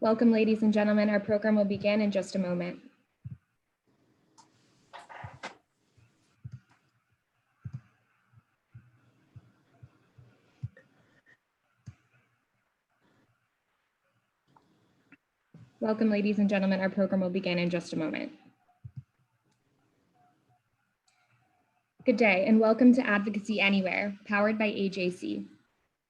Welcome, ladies and gentlemen. Our program will begin in just a moment. Welcome, ladies and gentlemen. Our program will begin in just a moment. Good day, and welcome to Advocacy Anywhere, powered by AJC.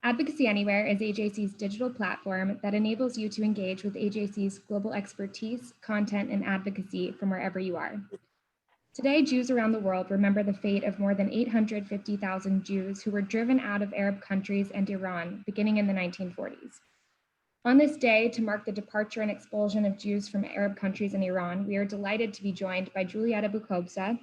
Advocacy Anywhere is AJC's digital platform that enables you to engage with AJC's global expertise, content, and advocacy from wherever you are. Today, Jews around the world remember the fate of more than 850,000 Jews who were driven out of Arab countries and Iran beginning in the 1940s. On this day, to mark the departure and expulsion of Jews from Arab countries and Iran, we are delighted to be joined by Juliette Blhopsa,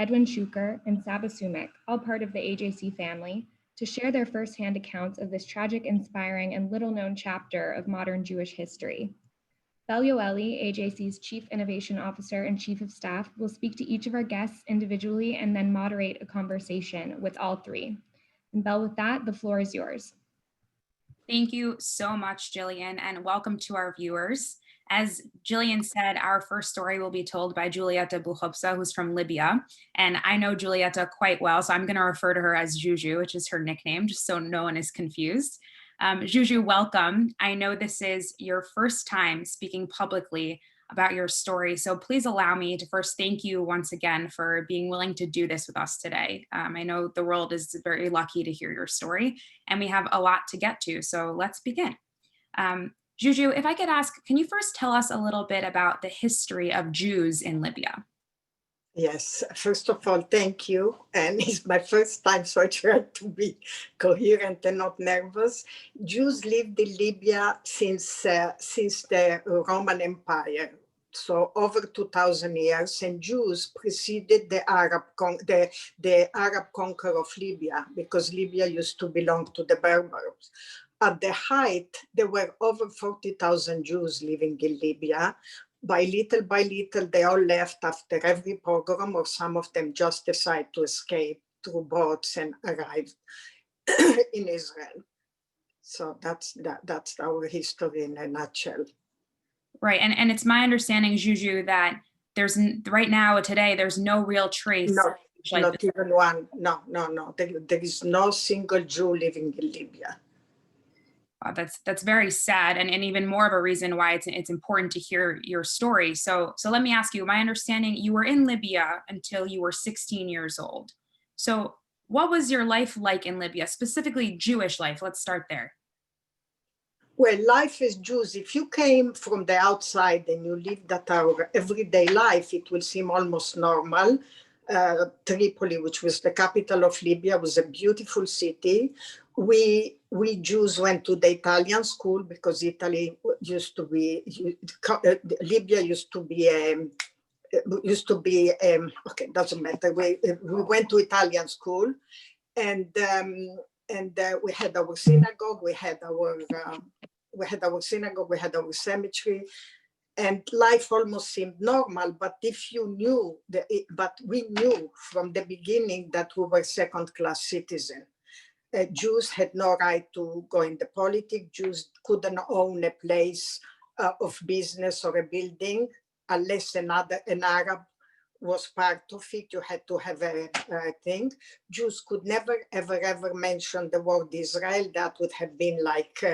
Edwin Schuker, and Sabas Memories, all part of the AJC family, to share their firsthand accounts of this tragic, inspiring, and little-known chapter of modern Jewish history. Bel Yoeli, AJC's Chief Innovation Officer and Chief of Staff, will speak to each of our guests individually and then moderate a conversation with all three. And Bel, with that, the floor is yours. Thank you so much, Jillian, and welcome to our viewers. As Jillian said, our first story will be told by Juliette Blhopsa, who's from Libya. And I know Juliette quite well, so I'm going to refer to her as Juju, which is her nickname, just so no one is confused. Juju, welcome. I know this is your first time speaking publicly about your story, so please allow me to first thank you once again for being willing to do this with us today. I know the world is very lucky to hear your story, and we have a lot to get to, so let's begin. Juju, if I could ask, can you first tell us a little bit about the history of Jews in Libya? Yes, first of all, thank you. And it's my first time, so I try to be coherent and not nervous. Jews lived in Libya since the Roman Empire, so over 2,000 years, and Jews preceded the Arab conquer of Libya, because Libya used to belong to the Berbers. At the height, there were over 40,000 Jews living in Libya. By little, they all left after every pogrom, or some of them just decided to escape through boats and arrived in Israel. So that's our history in a nutshell. Right, and it's my understanding, Juju, that there's right now, today, there's no real trace. No, not even one. No. There is no single Jew living in Libya. Wow, that's very sad, and even more of a reason why it's important to hear your story. So let me ask you, my understanding, you were in Libya until you were 16 years old. So what was your life like in Libya, specifically Jewish life? Let's start there. Well, life as Jews, if you came from the outside and you lived that our everyday life, it will seem almost normal. Tripoli, which was the capital of Libya, was a beautiful city. We Jews went to the Italian school because Italy used to be, Libya used to be okay, doesn't matter. We went to Italian school, and we had our synagogue, we had our cemetery, and life almost seemed normal. But if you knew, but we knew from the beginning that we were second-class citizens. Jews had no right to go in the politics. Jews couldn't own a place of business or a building unless an Arab was part of it. You had to have a thing. Jews could never, ever mention the word Israel. That would have been like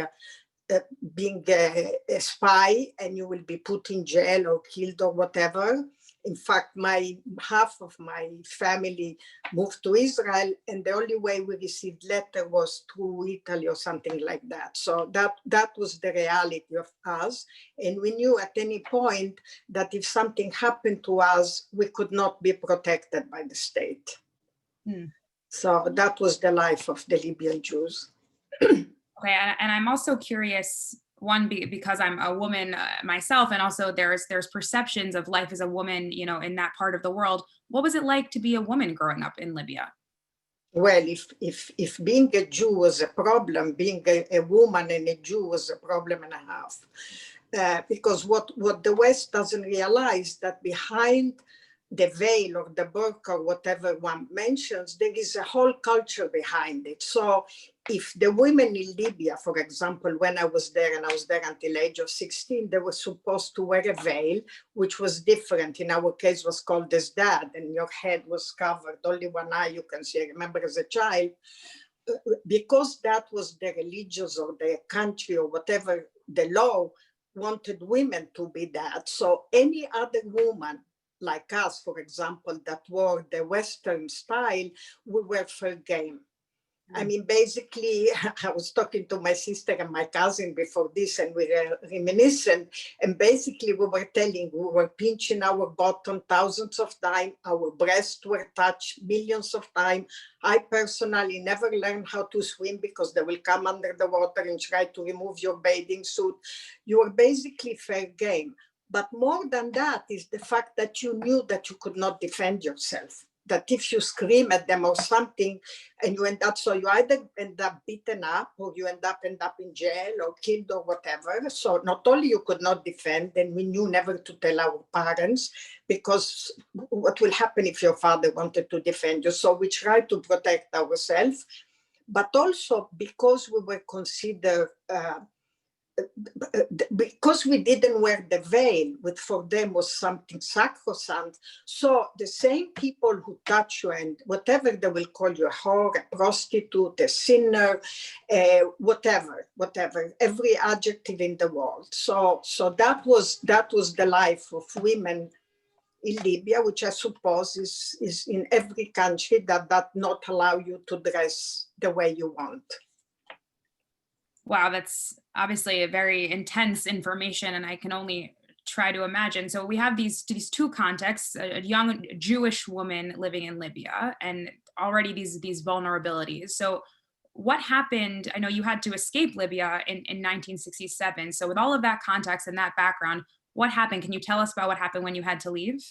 being a spy, and you will be put in jail or killed or whatever. In fact, half of my family moved to Israel, and the only way we received letter was through Italy or something like that. So that was the reality of us. And we knew at any point that if something happened to us, we could not be protected by the state. So that was the life of the Libyan Jews. Okay, and I'm also curious, one, because I'm a woman myself, and also there's perceptions of life as a woman, in that part of the world. What was it like to be a woman growing up in Libya? Well, if being a Jew was a problem, being a woman and a Jew was a problem and a half. Because what the West doesn't realize, that behind the veil or the burqa or whatever one mentions, there is a whole culture behind it. So if the women in Libya, for example, when I was there, and I was there until the age of 16, they were supposed to wear a veil, which was different. In our case, was called asdad, and your head was covered, only one eye you can see. I remember as a child, because that was the religious or the country or whatever, the law wanted women to be that. So any other woman like us, for example, that wore the Western style, we were fair game. I mean, basically, I was talking to my sister and my cousin before this, and we were reminiscent. And basically, we were pinching our bottom thousands of times. Our breasts were touched millions of times. I personally never learned how to swim because they will come under the water and try to remove your bathing suit. You were basically fair game. But more than that is the fact that you knew that you could not defend yourself. That if you scream at them or something and you end up, so you either end up beaten up or you end up in jail or killed or whatever. So not only you could not defend, then we knew never to tell our parents, because what will happen if your father wanted to defend you? So we tried to protect ourselves, but also because we were considered, because we didn't wear the veil, which for them was something sacrosanct. So the same people who touch you and whatever they will call you, a whore, a prostitute, a sinner, whatever, every adjective in the world. So that was the life of women in Libya, which I suppose is in every country that not allow you to dress the way you want. Wow, that's obviously a very intense information, and I can only try to imagine. So we have these two contexts: a young Jewish woman living in Libya, and already these vulnerabilities. So what happened? I know you had to escape Libya in 1967. So with all of that context and that background, what happened? Can you tell us about what happened when you had to leave?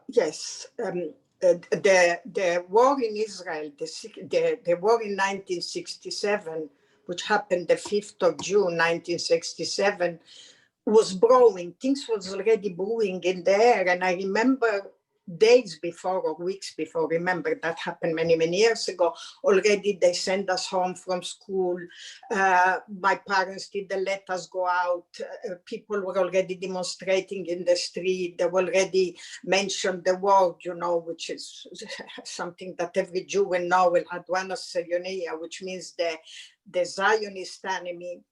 Yes. The war in Israel, the war in 1967, which happened the 5th of June, 1967, was brewing. Things was already brewing in the air. And I remember days before or weeks before, remember that happened many, many years ago, already they sent us home from school. My parents didn't let us go out. People were already demonstrating in the street. They already mentioned the word, which is something that every Jew will know, Adwana Sayoniya, which means the Zionist enemy.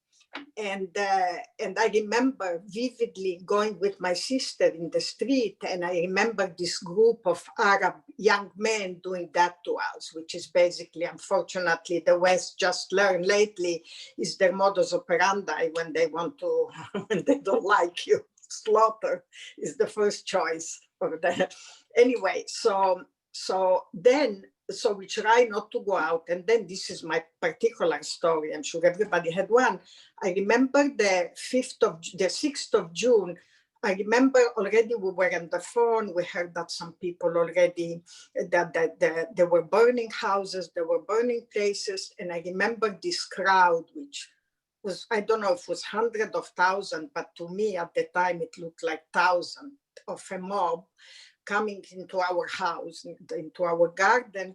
And I remember vividly going with my sister in the street, and I remember this group of Arab young men doing that to us, which is basically, unfortunately, the West just learned lately is their modus operandi when they want to, when they don't like you. Slaughter is the first choice of that. Anyway, so we try not to go out. And then this is my particular story. I'm sure everybody had one. I remember the 6th of June. I remember already we were on the phone. We heard that some people already, that they were burning houses, they were burning places. And I remember this crowd, which was, I don't know if it was hundreds of thousands, but to me at the time, it looked like thousands of a mob coming into our house, into our garden,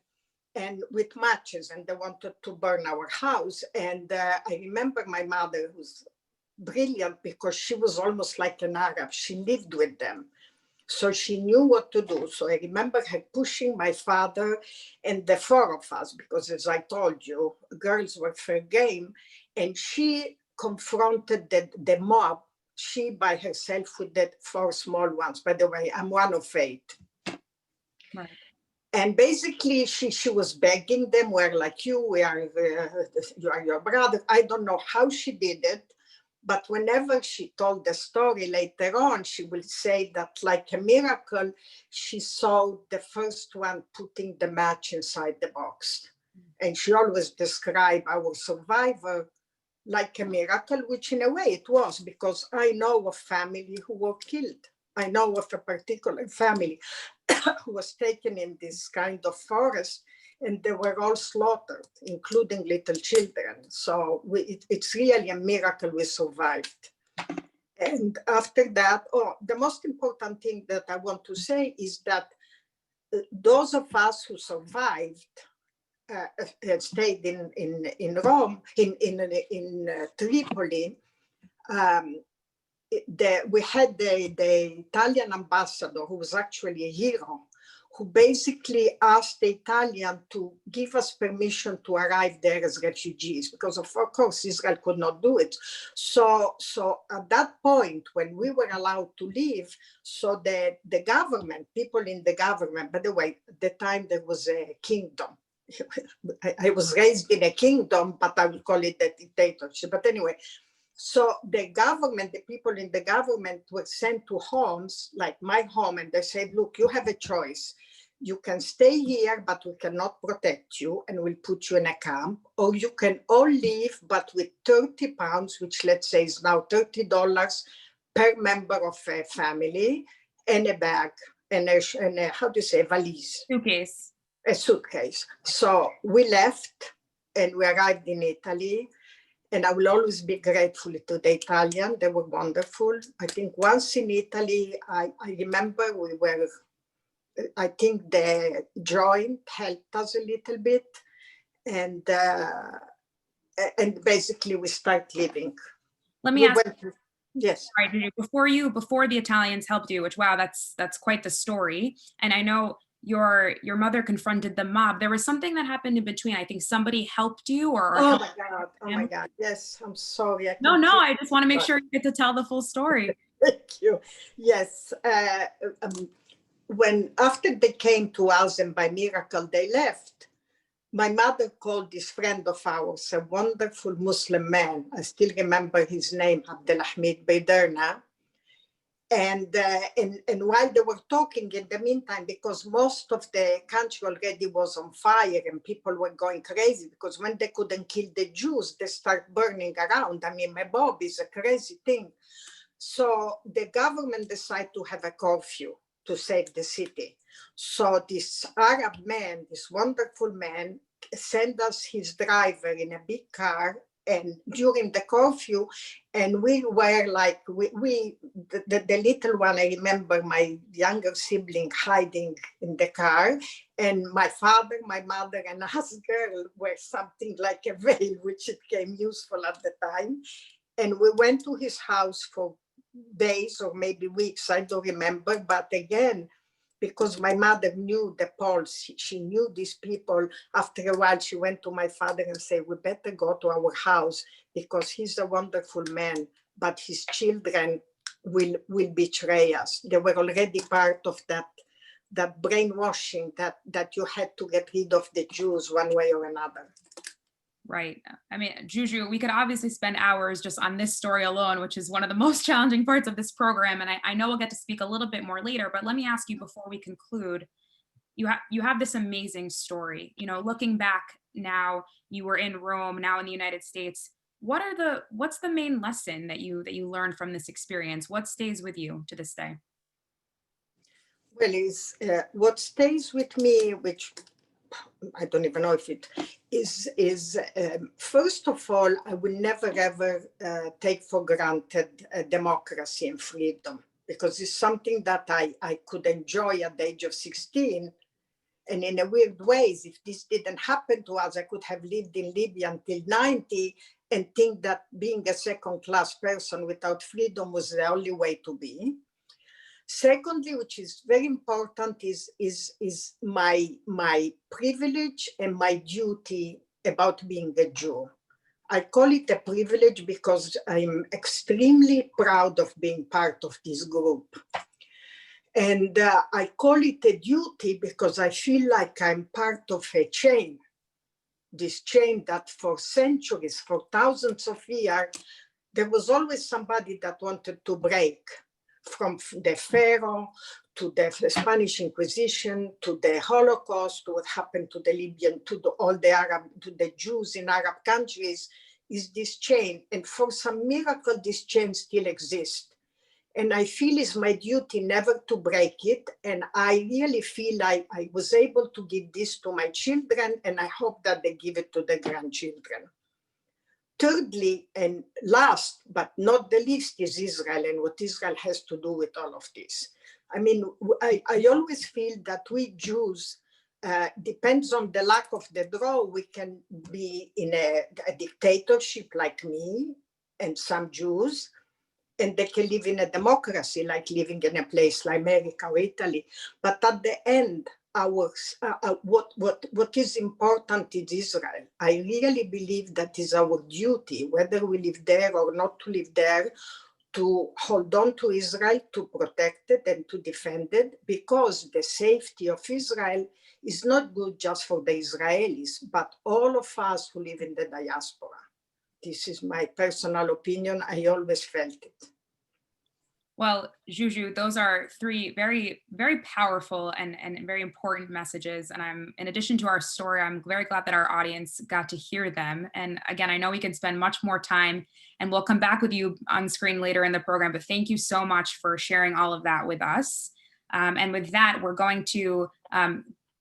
and with matches, and they wanted to burn our house. And I remember my mother, who's brilliant because she was almost like an Arab. She lived with them, so she knew what to do. So I remember her pushing my father and the four of us, because as I told you, girls were fair game, and she confronted the mob, she by herself with the 4 small ones. By the way, I'm one of 8. Right. And basically, she was begging them, we're like you, you are your brother. I don't know how she did it, but whenever she told the story later on, she will say that like a miracle, she saw the first one putting the match inside the box. And she always described our survivor like a miracle, which in a way it was, because I know of family who were killed. I know of a particular family who was taken in this kind of forest, and they were all slaughtered, including little children. So it's really a miracle we survived. And after that, the most important thing that I want to say is that those of us who survived stayed in Rome, in Tripoli. We had the Italian ambassador, who was actually a hero, who basically asked the Italian to give us permission to arrive there as refugees, because of course Israel could not do it. So at that point, when we were allowed to leave, so the government, people in the government, by the way, at the time there was a kingdom. I was raised in a kingdom, but I would call it a dictatorship. But anyway, so the government, the people in the government were sent to homes like my home, and they said, look, you have a choice. You can stay here, but we cannot protect you, and we'll put you in a camp, or you can all leave, but with 30 pounds, which let's say is now $30 per member of a family, and a bag, and a how do you say, a valise? Suitcase. A suitcase. So we left, and we arrived in Italy. And I will always be grateful to the Italian. They were wonderful. I think once in Italy, I remember we were, I think the joint helped us a little bit. And basically we start living. Let me ask. Yes. Right, before the Italians helped you, which, wow, that's quite the story. And I know your mother confronted the mob. There was something that happened in between. I think somebody helped you, or oh my god, yes, I'm sorry. No, I just want to make sure you get to tell the full story. Thank you. Yes, when after they came to us and by miracle they left, my mother called this friend of ours, a wonderful Muslim man. I still remember his name, Abdelhamid Beiderna. And while they were talking in the meantime, because most of the country already was on fire and people were going crazy, because when they couldn't kill the Jews, they start burning around. I mean, my Bob is a crazy thing. So the government decided to have a curfew to save the city. So this Arab man, this wonderful man, sent us his driver in a big car, and during the curfew, and we were like, the little one, I remember my younger sibling hiding in the car, and my father, my mother, and us girl were something like a veil, which it became useful at the time. And we went to his house for days or maybe weeks, I don't remember, but again, because my mother knew the Poles, she knew these people. After a while, she went to my father and said, we better go to our house because he's a wonderful man, but his children will betray us. They were already part of that brainwashing that you had to get rid of the Jews one way or another. Right. I mean, Juju, we could obviously spend hours just on this story alone, which is one of the most challenging parts of this program. And I know we'll get to speak a little bit more later, but let me ask you before we conclude, you have this amazing story. You know, looking back now, you were in Rome, now in the United States. What's the main lesson that you learned from this experience? What stays with you to this day? Well, is what stays with me, which I don't even know if it is first of all, I will never ever take for granted democracy and freedom, because it's something that I could enjoy at the age of 16. And in a weird ways, if this didn't happen to us, I could have lived in Libya until 90 and think that being a second-class person without freedom was the only way to be. Secondly, which is very important, is my privilege and my duty about being a Jew. I call it a privilege because I'm extremely proud of being part of this group. And I call it a duty because I feel like I'm part of a chain, this chain that for centuries, for thousands of years, there was always somebody that wanted to break. From the Pharaoh to the Spanish Inquisition, to the Holocaust, to what happened to the Libyan, to all the Arab, to the Jews in Arab countries, is this chain. And for some miracle, this chain still exists. And I feel it's my duty never to break it. And I really feel I was able to give this to my children, and I hope that they give it to their grandchildren. Thirdly, and last but not the least, is Israel and what Israel has to do with all of this. I mean, I always feel that we Jews, depends on the luck of the draw, we can be in a dictatorship like me and some Jews, and they can live in a democracy, like living in a place like America or Italy. But at the end, what is important is Israel. I really believe that is our duty, whether we live there or not to live there, to hold on to Israel, to protect it and to defend it, because the safety of Israel is not good just for the Israelis, but all of us who live in the diaspora. This is my personal opinion. I always felt it. Well, Juju, those are three very, very powerful and very important messages. And in addition to our story, I'm very glad that our audience got to hear them. And again, I know we can spend much more time, and we'll come back with you on screen later in the program, but thank you so much for sharing all of that with us. And with that, we're going to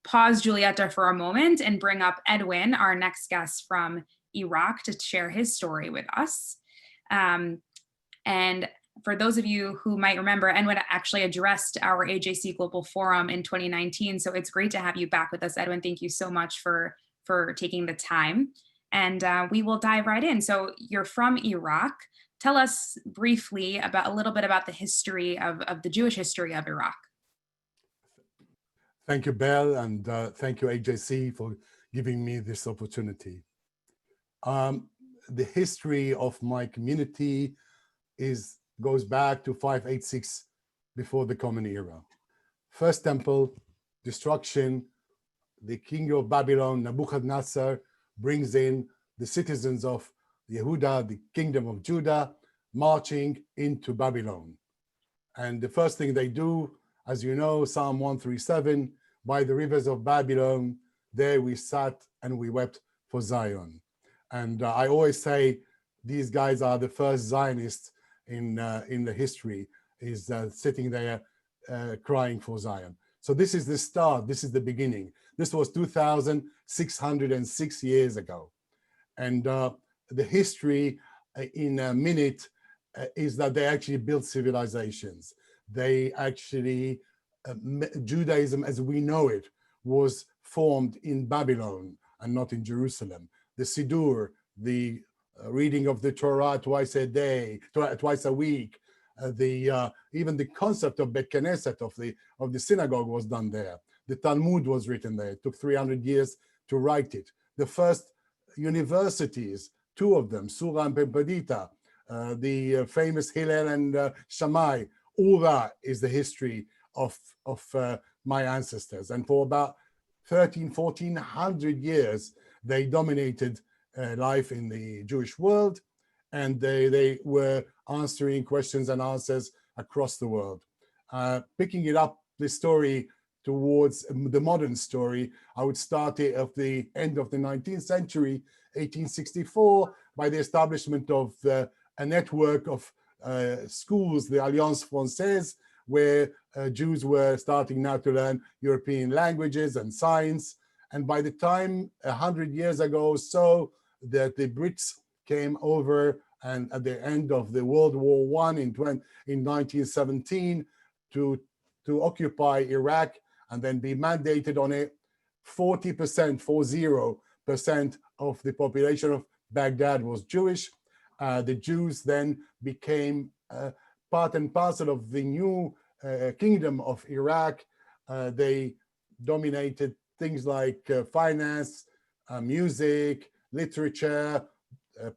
pause Juliette for a moment and bring up Edwin, our next guest from Iraq, to share his story with us. And for those of you who might remember, Edwin actually addressed our AJC Global Forum in 2019. So it's great to have you back with us, Edwin. Thank you so much for taking the time. And we will dive right in. So you're from Iraq. Tell us briefly about a little bit about the history of the Jewish history of Iraq. Thank you, Belle, and thank you, AJC, for giving me this opportunity. The history of my community goes back to 586 before the Common Era. First temple, destruction, the king of Babylon, Nebuchadnezzar, brings in the citizens of Yehuda, the kingdom of Judah, marching into Babylon. And the first thing they do, as you know, Psalm 137, by the rivers of Babylon, there we sat and we wept for Zion. And I always say these guys are the first Zionists in the history, is sitting there crying for Zion. So this is the start, this is the beginning. This was 2,606 years ago. And the history in a minute is that they actually built civilizations. They actually, Judaism as we know it was formed in Babylon and not in Jerusalem. The Siddur, the reading of the Torah twice a day, twice a week. Even the concept of Bet Knesset, of the synagogue, was done there. The Talmud was written there. It took 300 years to write it. The first universities, two of them, Sura and Pempadita, the famous Hillel and Shammai, all that is the history of my ancestors. And for about 1,400 years, they dominated life in the Jewish world, and they were answering questions and answers across the world. Picking it up, the story towards the modern story, I would start it at the end of the 19th century, 1864, by the establishment of a network of schools, the Alliance Française, where Jews were starting now to learn European languages and science. And by the time 100 years ago or so, that the Brits came over, and at the end of the World War I in 1917 to occupy Iraq and then be mandated on it, 40% of the population of Baghdad was Jewish. The Jews then became part and parcel of the new kingdom of Iraq. They dominated things like finance, music, literature,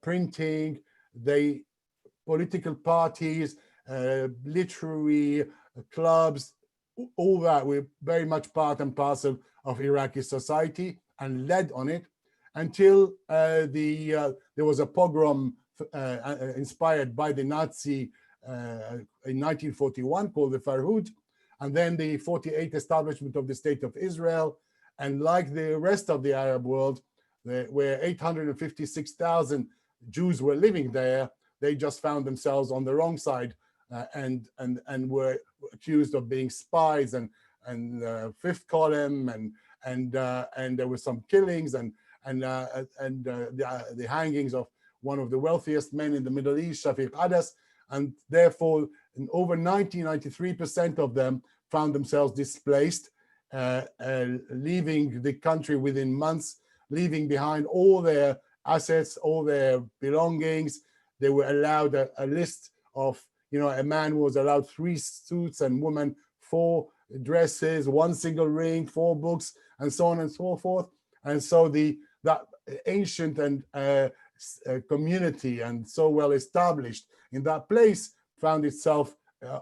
printing, political parties, literary clubs, all that were very much part and parcel of Iraqi society and led on it until there was a pogrom inspired by the Nazi in 1941 called the Farhud, and then the 48 establishment of the State of Israel. And like the rest of the Arab world, where 856,000 Jews were living there, they just found themselves on the wrong side and were accused of being spies and fifth column, and there were some killings and the hangings of one of the wealthiest men in the Middle East, Shafiq Adas, and therefore over 93% of them found themselves displaced, leaving the country within months, leaving behind all their assets, all their belongings. They were allowed a list of, a man was allowed 3 suits and women 4 dresses, 1 single ring, 4 books, and so on and so forth. And so that ancient and community and so well established in that place found itself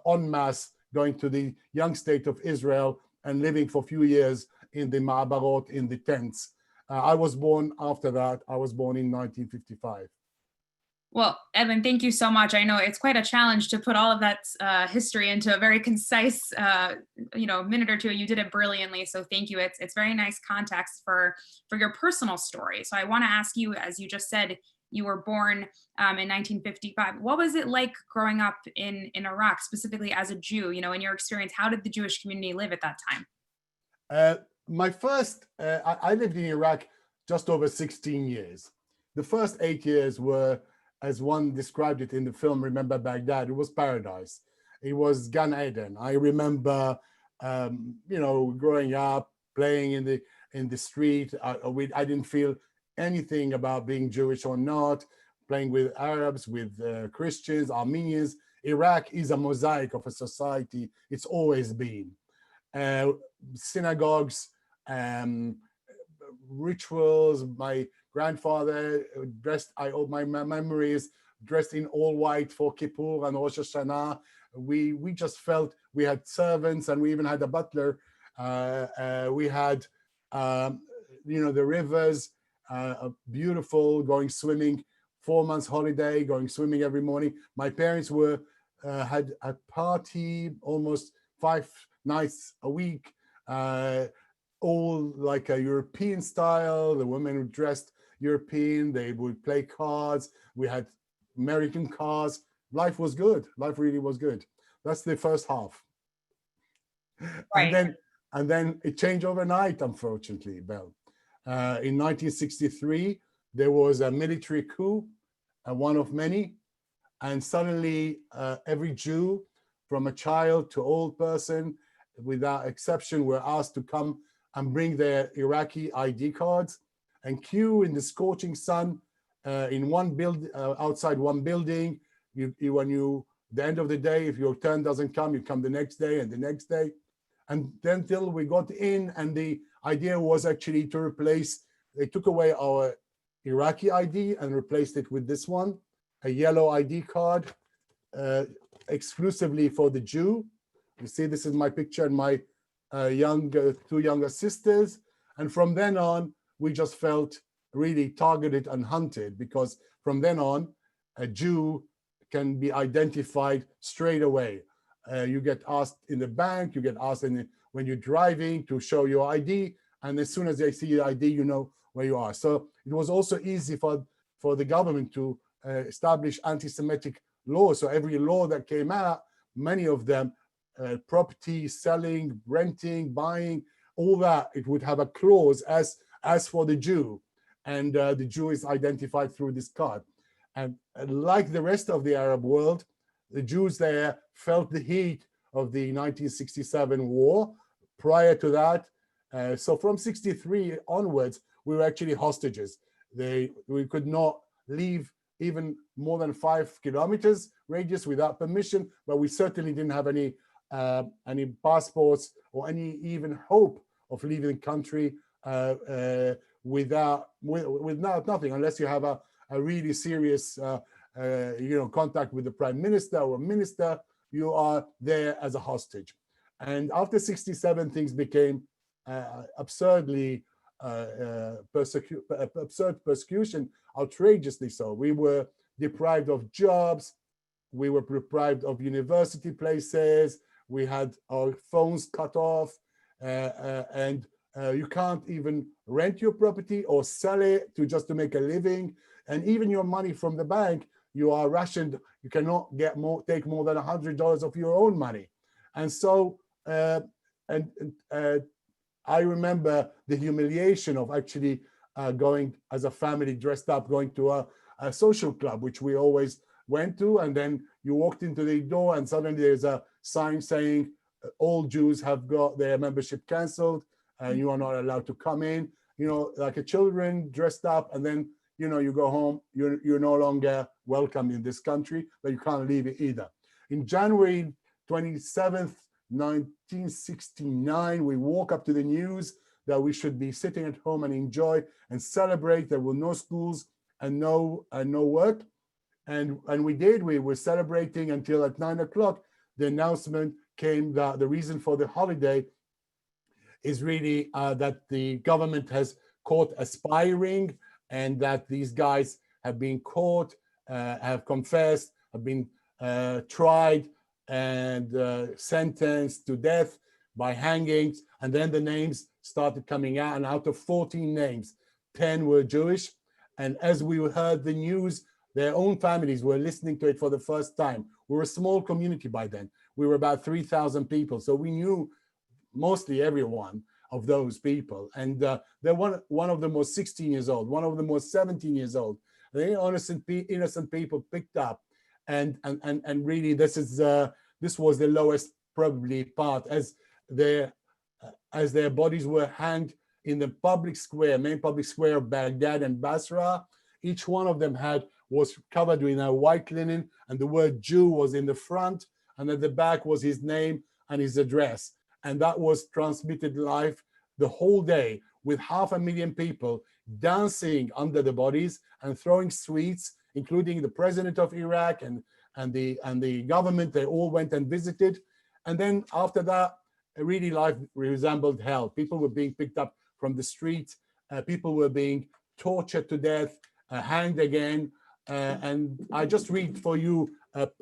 en masse going to the young state of Israel and living for a few years in the ma'abarot, in the tents. I was born after that. I was born in 1955. Well, Edwin, thank you so much. I know it's quite a challenge to put all of that history into a very concise, minute or two. You did it brilliantly, so thank you. It's very nice context for your personal story. So I want to ask you, as you just said, you were born in 1955. What was it like growing up in Iraq, specifically as a Jew? In your experience, how did the Jewish community live at that time? I lived in Iraq just over 16 years. The first 8 years were, as one described it in the film, Remember Baghdad, it was paradise. It was Gan Eden. I remember, growing up, playing in the street. I didn't feel anything about being Jewish or not, playing with Arabs, with Christians, Armenians. Iraq is a mosaic of a society. It's always been. Synagogues, rituals. My grandfather dressed, my memories, dressed in all white for Kippur and Rosh Hashanah. We just felt we had servants, and we even had a butler. We had, the rivers, beautiful, going swimming, 4 months holiday, going swimming every morning. My parents had a party almost 5 nights a week, all like a European style. The women were dressed European. They would play cards. We had American cars. Life was good. Life really was good. That's the first half. Right. And then it changed overnight, unfortunately, Belle. In 1963, there was a military coup, one of many, and suddenly every Jew, from a child to old person, without exception, were asked to come and bring their Iraqi ID cards and queue in the scorching sun in outside one building. The end of the day, if your turn doesn't come, you come the next day and the next day. And then till we got in, and the idea was actually to replace, they took away our Iraqi ID and replaced it with this one, a yellow ID card, exclusively for the Jew. You see, this is my picture and my 2 younger sisters. And from then on, we just felt really targeted and hunted, because from then on, a Jew can be identified straight away. You get asked in the bank, you get asked when you're driving to show your ID, and as soon as they see your ID, you know where you are. So it was also easy for the government to establish anti-Semitic laws. So every law that came out, many of them, property, selling, renting, buying, all that, it would have a clause as for the Jew, and the Jew is identified through this card. And like the rest of the Arab world, the Jews there felt the heat of the 1967 war. Prior to that, so from 63 onwards, we were actually hostages. We could not leave even more than 5 kilometers radius without permission, but we certainly didn't have any passports or any even hope of leaving the country with nothing, unless you have a really serious contact with the prime minister or minister. You are there as a hostage. And after 67, things became absurd persecution, outrageously so. We were deprived of jobs. We were deprived of university places. We had our phones cut off, and you can't even rent your property or sell it to make a living. And even your money from the bank, you are rationed. You cannot take more than $100 of your own money. And so, I remember the humiliation of actually going as a family dressed up, going to a social club, which we always went to. And then you walked into the door and suddenly there's a sign saying all Jews have got their membership canceled and you are not allowed to come in, you know, like a children dressed up. And then, you know, you go home, you're no longer welcome in this country, but you can't leave it either. In January 27th, 1969, we woke up to the news that we should be sitting at home and enjoy and celebrate. There were no schools and no work. And we did. We were celebrating until at 9 o'clock, the announcement came that the reason for the holiday is really that the government has caught aspiring and that these guys have been caught, have confessed, have been tried and sentenced to death by hangings. And then the names started coming out, and out of 14 names, 10 were Jewish. And as we heard the news, their own families were listening to it for the first time. We were a small community by then. We were about 3,000 people. So we knew mostly everyone of those people. And they're one of them was 16 years old, one of them was 17 years old. The innocent people picked up. And really, this was the lowest probably part, as their bodies were hanged in the public square, main public square of Baghdad and Basra. Each one of them was covered in a white linen, and the word Jew was in the front, and at the back was his name and his address. And that was transmitted live the whole day, with 500,000 people dancing under the bodies and throwing sweets, including the president of Iraq and the government. They all went and visited. And then after that, really life resembled hell. People were being picked up from the street. People were being tortured to death, hanged again. And I just read for you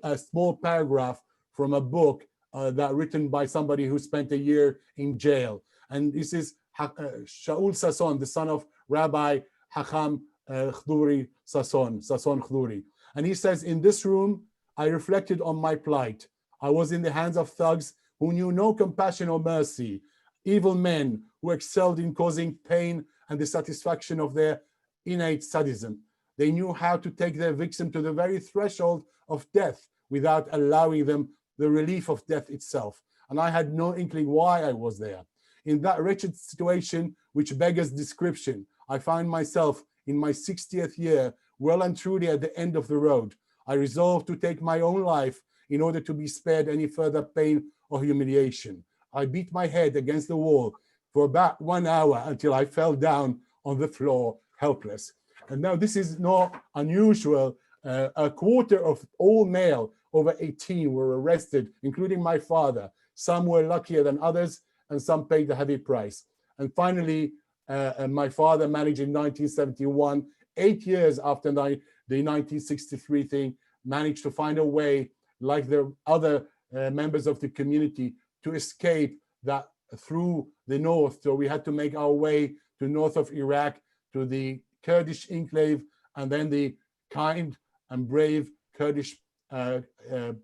a small paragraph from a book that written by somebody who spent a year in jail. And this is Shaul Sasson, the son of Rabbi Hacham Khduri Sasson Khduri. And he says, in this room, I reflected on my plight. I was in the hands of thugs who knew no compassion or mercy, evil men who excelled in causing pain and the satisfaction of their innate sadism. They knew how to take their victim to the very threshold of death without allowing them the relief of death itself. And I had no inkling why I was there. In that wretched situation, which beggars description, I find myself in my 60th year, well and truly at the end of the road. I resolved to take my own life in order to be spared any further pain or humiliation. I beat my head against the wall for about 1 hour until I fell down on the floor, helpless. And now this is not unusual. A quarter of all male over 18 were arrested, including my father. Some were luckier than others, and some paid a heavy price. And finally, my father managed in 1971, 8 years after the 1963 thing, managed to find a way, like the other members of the community, to escape that through the north. So we had to make our way to north of Iraq, to the Kurdish enclave, and then the kind and brave Kurdish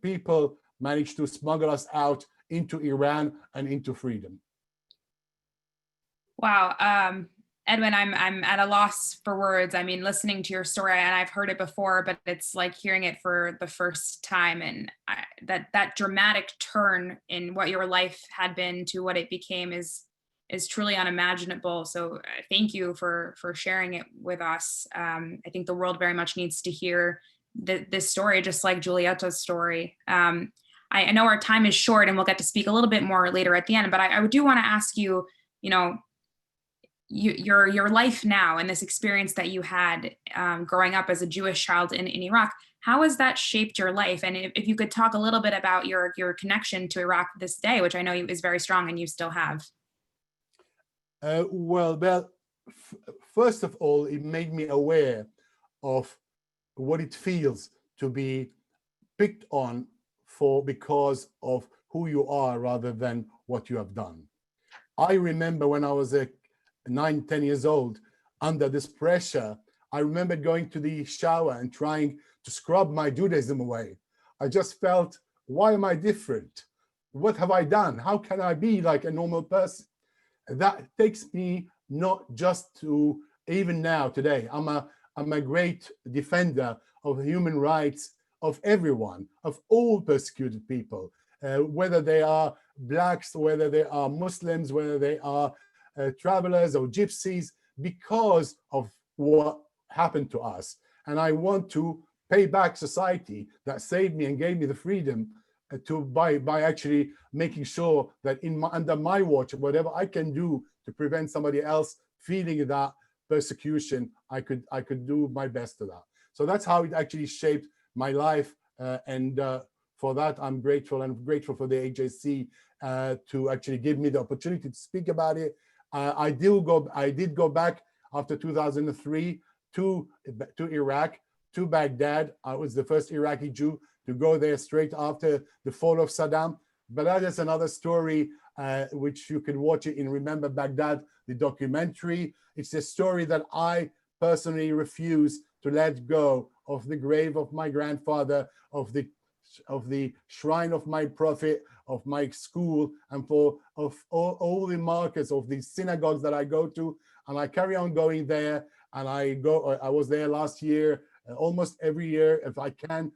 people managed to smuggle us out into Iran and into freedom. Wow. Edwin, I'm at a loss for words. I mean, listening to your story, and I've heard it before, but it's like hearing it for the first time. And that dramatic turn in what your life had been to what it became is truly unimaginable. So thank you for sharing it with us. I think the world very much needs to hear this story, just like Juliette's story. I know our time is short, and we'll get to speak a little bit more later at the end, but I do want to ask you, your life now and this experience that you had growing up as a Jewish child in Iraq, how has that shaped your life? And if you could talk a little bit about your connection to Iraq this day, which I know is very strong and you still have. Well, first of all, it made me aware of what it feels to be picked on because of who you are rather than what you have done. I remember when I was 9, 10 years old, under this pressure, I remember going to the shower and trying to scrub my Judaism away. I just felt, why am I different? What have I done? How can I be like a normal person? That takes me not just to even now, today, I'm a great defender of human rights of everyone, of all persecuted people, whether they are blacks, whether they are Muslims, whether they are travelers or gypsies, because of what happened to us. And I want to pay back society that saved me and gave me the freedom by actually making sure that under my watch, whatever I can do to prevent somebody else feeling that persecution, I could do my best to that. So that's how it actually shaped my life, and for that I'm grateful, and grateful for the AJC to actually give me the opportunity to speak about it. I did go back after 2003 to Iraq, to Baghdad. I was the first Iraqi Jew to go there straight after the fall of Saddam. But that is another story, which you can watch it in Remember Baghdad, the documentary. It's a story that I personally refuse to let go of, the grave of my grandfather, of the shrine of my prophet, of my school, and of all the markers of the synagogues that I go to. And I carry on going there. And I was there last year, almost every year if I can,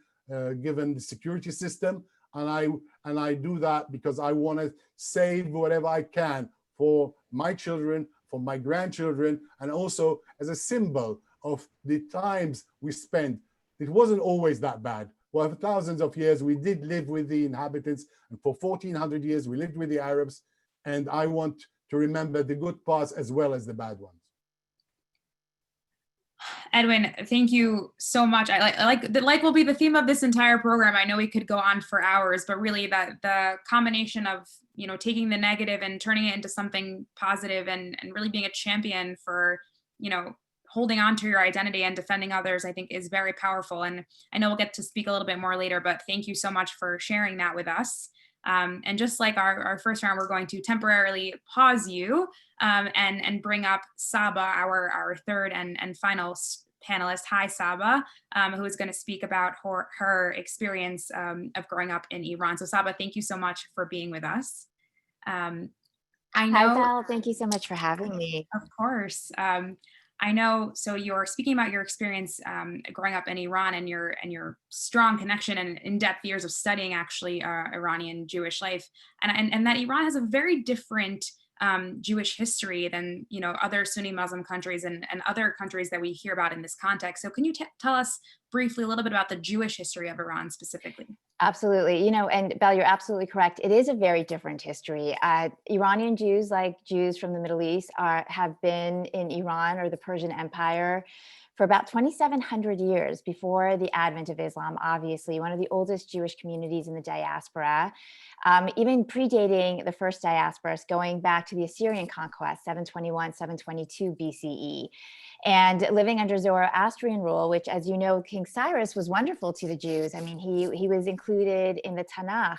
given the security system. And I do that because I want to save whatever I can for my children, for my grandchildren, and also as a symbol of the times we spent. It wasn't always that bad. Well, for thousands of years, we did live with the inhabitants, and for 1400 years, we lived with the Arabs. And I want to remember the good parts as well as the bad ones. Edwin, thank you so much. Like will be the theme of this entire program. I know we could go on for hours, but really that the combination of, you know, taking the negative and turning it into something positive, and really being a champion for, you know, holding on to your identity and defending others, I think is very powerful. And I know we'll get to speak a little bit more later, but thank you so much for sharing that with us. And just like our first round, we're going to temporarily pause you and bring up Saba, our third and final panelist. Hi, Saba, who is going to speak about her experience of growing up in Iran. So Saba, thank you so much for being with us. I know. Hi, Val. Thank you so much for having me. Of course. I know, so you're speaking about your experience growing up in Iran, and your strong connection and in-depth years of studying actually Iranian Jewish life, and that Iran has a very different Jewish history than, you know, other Sunni Muslim countries and other countries that we hear about in this context. So can you tell us briefly a little bit about the Jewish history of Iran specifically? Absolutely. You know, and Val, you're absolutely correct. It is a very different history. Iranian Jews, like Jews from the Middle East, have been in Iran or the Persian Empire for about 2,700 years before the advent of Islam, obviously, one of the oldest Jewish communities in the diaspora, even predating the first diasporas, going back to the Assyrian conquest, 721, 722 BCE. And living under Zoroastrian rule, which, as you know, King Cyrus was wonderful to the Jews. I mean, he was included in the Tanakh.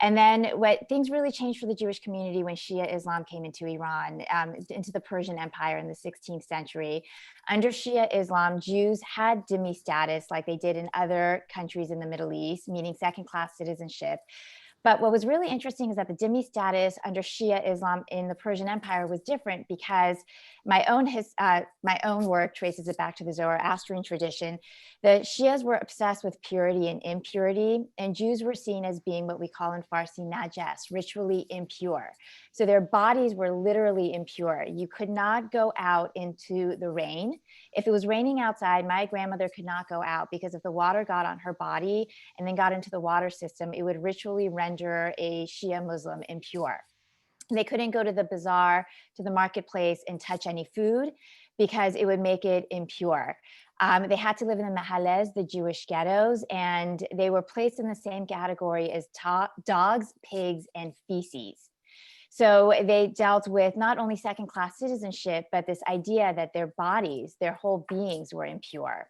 And then things really changed for the Jewish community when Shia Islam came into Iran, into the Persian Empire in the 16th century. Under Shia Islam, Jews had dhimmi status like they did in other countries in the Middle East, meaning second-class citizenship. But what was really interesting is that the dhimmi status under Shia Islam in the Persian Empire was different, because my own work traces it back to the Zoroastrian tradition. The Shias were obsessed with purity and impurity, and Jews were seen as being what we call in Farsi najas, ritually impure. So their bodies were literally impure. You could not go out into the rain. If it was raining outside, my grandmother could not go out, because if the water got on her body and then got into the water system, it would ritually render a Shia Muslim impure. They couldn't go to the bazaar, to the marketplace, and touch any food, because it would make it impure. They had to live in the mahallahs, the Jewish ghettos, and they were placed in the same category as dogs, pigs, and feces. So they dealt with not only second-class citizenship, but this idea that their bodies, their whole beings were impure.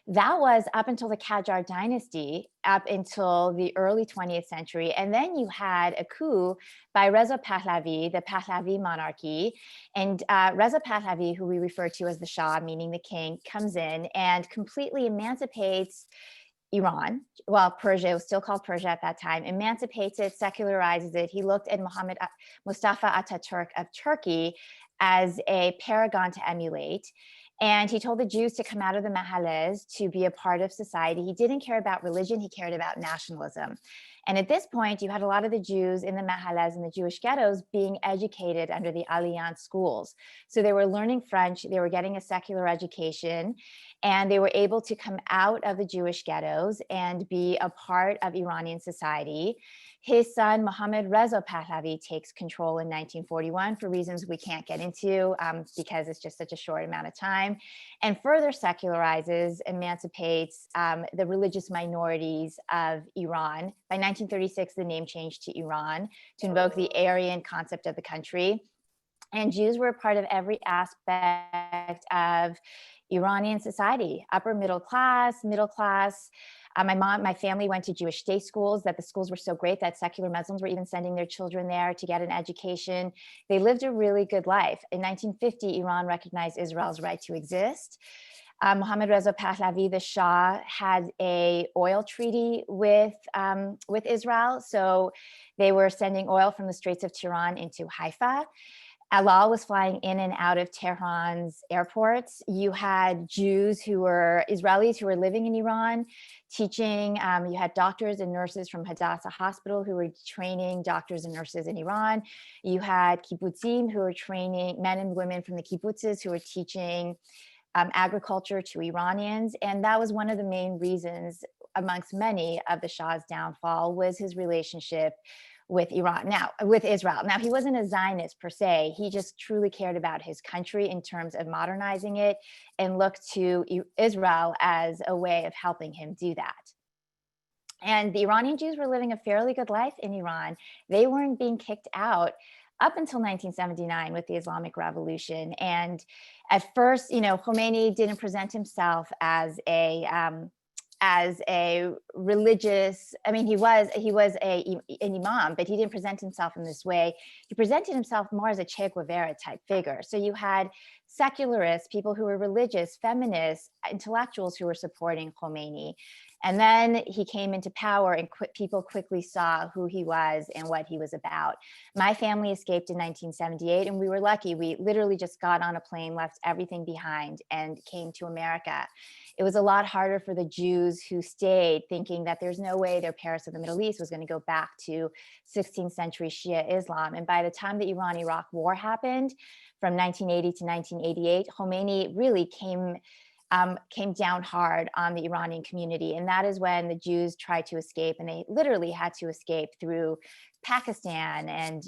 That was up until the Qajar dynasty, up until the early 20th century. And then you had a coup by Reza Pahlavi, the Pahlavi monarchy. And Reza Pahlavi, who we refer to as the Shah, meaning the king, comes in and completely emancipates Iran. Well, Persia, it was still called Persia at that time, emancipates it, secularizes it. He looked at Mustafa Ataturk of Turkey as a paragon to emulate. And he told the Jews to come out of the mahallahs to be a part of society. He didn't care about religion, he cared about nationalism. And at this point, you had a lot of the Jews in the mahallahs and the Jewish ghettos being educated under the Alliance schools. So they were learning French, they were getting a secular education, and they were able to come out of the Jewish ghettos and be a part of Iranian society. His son, Mohammad Reza Pahlavi, takes control in 1941 for reasons we can't get into because it's just such a short amount of time, and further secularizes, emancipates the religious minorities of Iran. By 1936, the name changed to Iran to invoke the Aryan concept of the country. And Jews were a part of every aspect of Iranian society, upper middle class, middle class. My family went to Jewish day schools, that the schools were so great that secular Muslims were even sending their children there to get an education. They lived a really good life. In 1950, Iran recognized Israel's right to exist. Mohammad Reza Pahlavi, the Shah, had an oil treaty with Israel. So they were sending oil from the Straits of Tiran into Haifa. Alal was flying in and out of Tehran's airports. You had Jews who were Israelis who were living in Iran, teaching. You had doctors and nurses from Hadassah Hospital who were training doctors and nurses in Iran. You had kibbutzim who were training men and women from the kibbutzes who were teaching agriculture to Iranians. And that was one of the main reasons, amongst many, of the Shah's downfall was his relationship with Israel. Now, he wasn't a Zionist per se. He just truly cared about his country in terms of modernizing it and looked to Israel as a way of helping him do that. And the Iranian Jews were living a fairly good life in Iran. They weren't being kicked out up until 1979 with the Islamic Revolution. And at first, Khomeini didn't present himself as a religious, he was an imam, but he didn't present himself in this way. He presented himself more as a Che Guevara type figure. So you had secularists, people who were religious, feminists, intellectuals who were supporting Khomeini. And then he came into power and people quickly saw who he was and what he was about. My family escaped in 1978 and we were lucky. We literally just got on a plane, left everything behind and came to America. It was a lot harder for the Jews who stayed, thinking that there's no way their Paris of the Middle East was going to go back to 16th century Shia Islam. And by the time the Iran-Iraq war happened, from 1980 to 1988, Khomeini really came down hard on the Iranian community. And that is when the Jews tried to escape, and they literally had to escape through Pakistan and,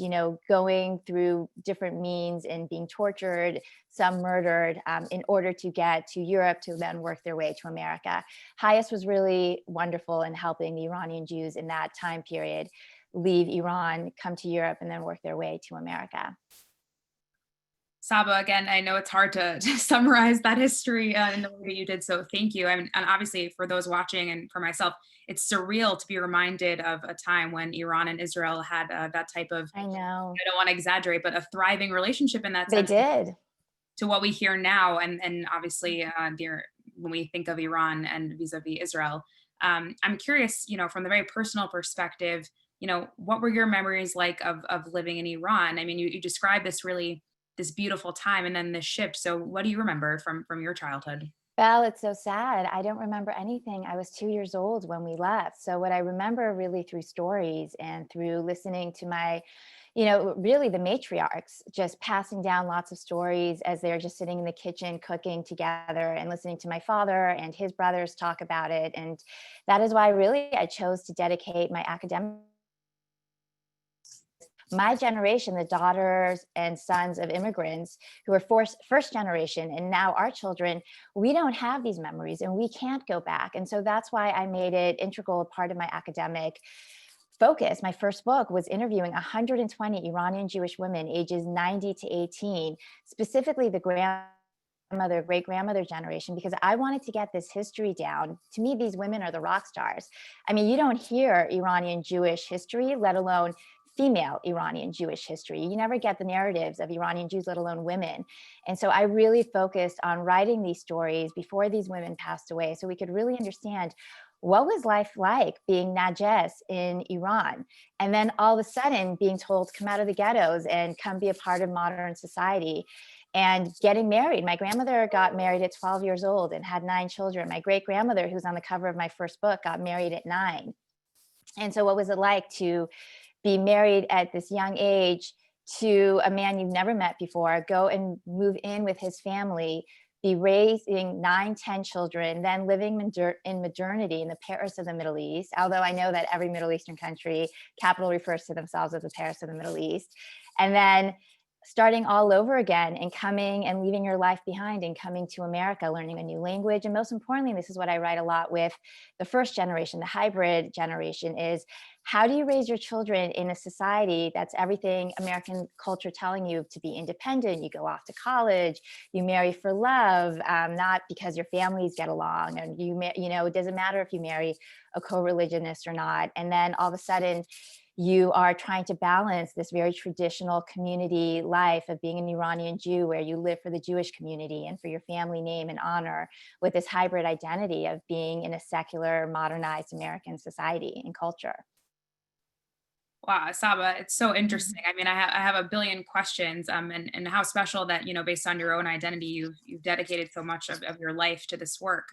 going through different means and being tortured, some murdered, in order to get to Europe to then work their way to America. Hayas was really wonderful in helping the Iranian Jews in that time period leave Iran, come to Europe, and then work their way to America. Saba, again, I know it's hard to summarize that history in the way that you did, so thank you. And obviously for those watching and for myself, it's surreal to be reminded of a time when Iran and Israel had that type of, I know, I don't want to exaggerate, but a thriving relationship in that sense. They did. To what we hear now, and obviously when we think of Iran and vis-a-vis Israel. I'm curious, from the very personal perspective, what were your memories like of living in Iran? You described this beautiful time and then this shift. So what do you remember from your childhood? Well, it's so sad. I don't remember anything. I was 2 years old when we left. So what I remember really through stories and through listening to my, really the matriarchs just passing down lots of stories as they're just sitting in the kitchen cooking together and listening to my father and his brothers talk about it. And that is why I chose to dedicate my academic. My generation, the daughters and sons of immigrants who are first generation, and now our children, we don't have these memories and we can't go back. And so that's why I made it integral part of my academic focus. My first book was interviewing 120 Iranian Jewish women ages 90 to 18, specifically the great-grandmother generation, because I wanted to get this history down. To me, these women are the rock stars. You don't hear Iranian Jewish history, let alone female Iranian Jewish history. You never get the narratives of Iranian Jews, let alone women. And so I really focused on writing these stories before these women passed away so we could really understand what was life like being Najes in Iran? And then all of a sudden being told to come out of the ghettos and come be a part of modern society and getting married. My grandmother got married at 12 years old and had 9 children. My great grandmother, who's on the cover of my first book, got married at 9. And so what was it like to be married at this young age to a man you've never met before, go and move in with his family, be raising 9, 10 children, then living in modernity in the Paris of the Middle East, although I know that every Middle Eastern country capital refers to themselves as the Paris of the Middle East, and then starting all over again and coming and leaving your life behind and coming to America, learning a new language. And most importantly, this is what I write a lot with the first generation, the hybrid generation, is how do you raise your children in a society that's everything American culture telling you to be independent? You go off to college, you marry for love, not because your families get along, and it doesn't matter if you marry a co-religionist or not. And then all of a sudden, you are trying to balance this very traditional community life of being an Iranian Jew, where you live for the Jewish community and for your family name and honor, with this hybrid identity of being in a secular, modernized American society and culture. Wow, Saba, it's so interesting. I mean, I have a billion questions, and how special that, based on your own identity, you've dedicated so much of your life to this work.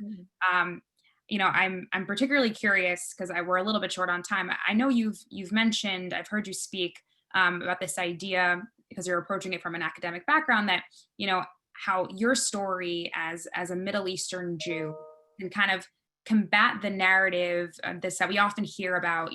I'm particularly curious because we're a little bit short on time. I know you've mentioned, I've heard you speak about this idea, because you're approaching it from an academic background, that how your story as a Middle Eastern Jew can kind of combat the narrative that we often hear about,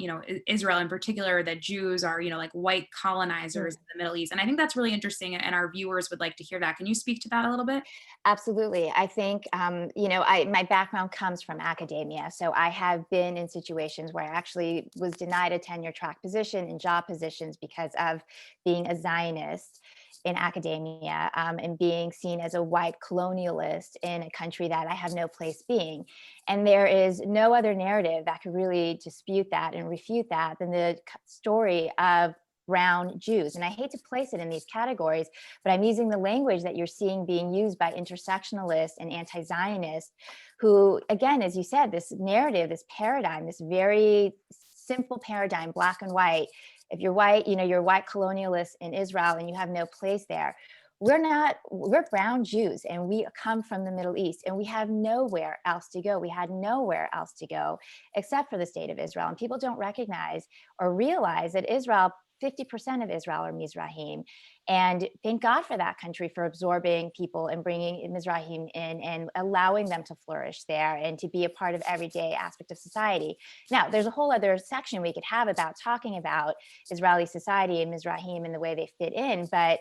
Israel in particular, that Jews are, like white colonizers in the Middle East. And I think that's really interesting, and our viewers would like to hear that. Can you speak to that a little bit? Absolutely. I think, my background comes from academia. So I have been in situations where I actually was denied a tenure track position in job positions because of being a Zionist in academia, and being seen as a white colonialist in a country that I have no place being. And there is no other narrative that could really dispute that and refute that than the story of brown Jews. And I hate to place it in these categories, but I'm using the language that you're seeing being used by intersectionalists and anti-Zionists, who, again, as you said, this narrative, this paradigm, this very simple paradigm, black and white. If you're white, you're a white colonialist in Israel and you have no place there. We're brown Jews and we come from the Middle East and we have nowhere else to go. We had nowhere else to go except for the state of Israel. And people don't recognize or realize that Israel, 50% of Israel are Mizrahim. And thank God for that country for absorbing people and bringing Mizrahim in and allowing them to flourish there and to be a part of everyday aspect of society. Now, there's a whole other section we could have about talking about Israeli society and Mizrahim and the way they fit in, but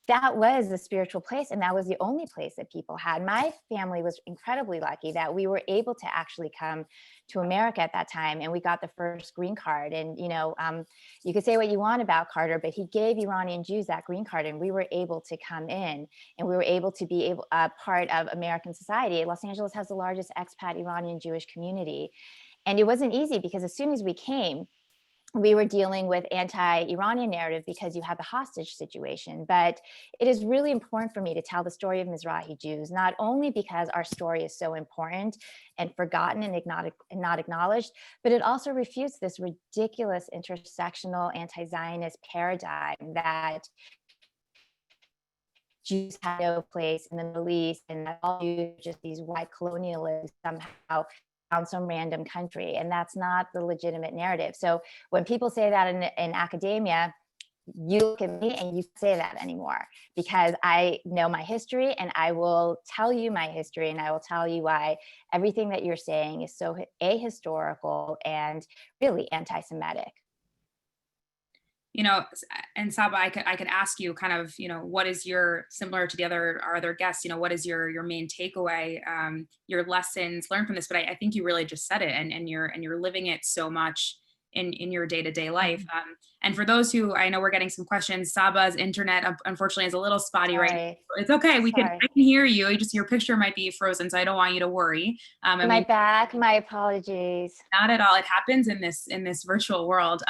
that was the spiritual place, and that was the only place that people had. My family was incredibly lucky that we were able to actually come to America at that time, and we got the first green card. And you could say what you want about Carter, but he gave Iranian Jews that green card, and we were able to come in, and we were able to be part of American society. Los Angeles has the largest expat Iranian Jewish community, and it wasn't easy because as soon as we came, we were dealing with anti-Iranian narrative because you had the hostage situation. But it is really important for me to tell the story of Mizrahi Jews, not only because our story is so important and forgotten and not acknowledged, but it also refutes this ridiculous intersectional anti-Zionist paradigm that Jews had no place in the Middle East and that all Jews just these white colonialists somehow found some random country, and that's not the legitimate narrative. So when people say that in academia, you look at me and you say that anymore, because I know my history and I will tell you my history and I will tell you why everything that you're saying is so ahistorical and really anti-Semitic. And Saba, I could ask you kind of, what is similar to our other guests, what is your main takeaway, your lessons learned from this? But I think you really just said it, and you're living it so much in your day-to-day life. And for those who, I know we're getting some questions, Saba's internet unfortunately is a little spotty right now. It's okay. I can hear you. Your picture might be frozen, so I don't want you to worry. My apologies. Not at all. It happens in this virtual world.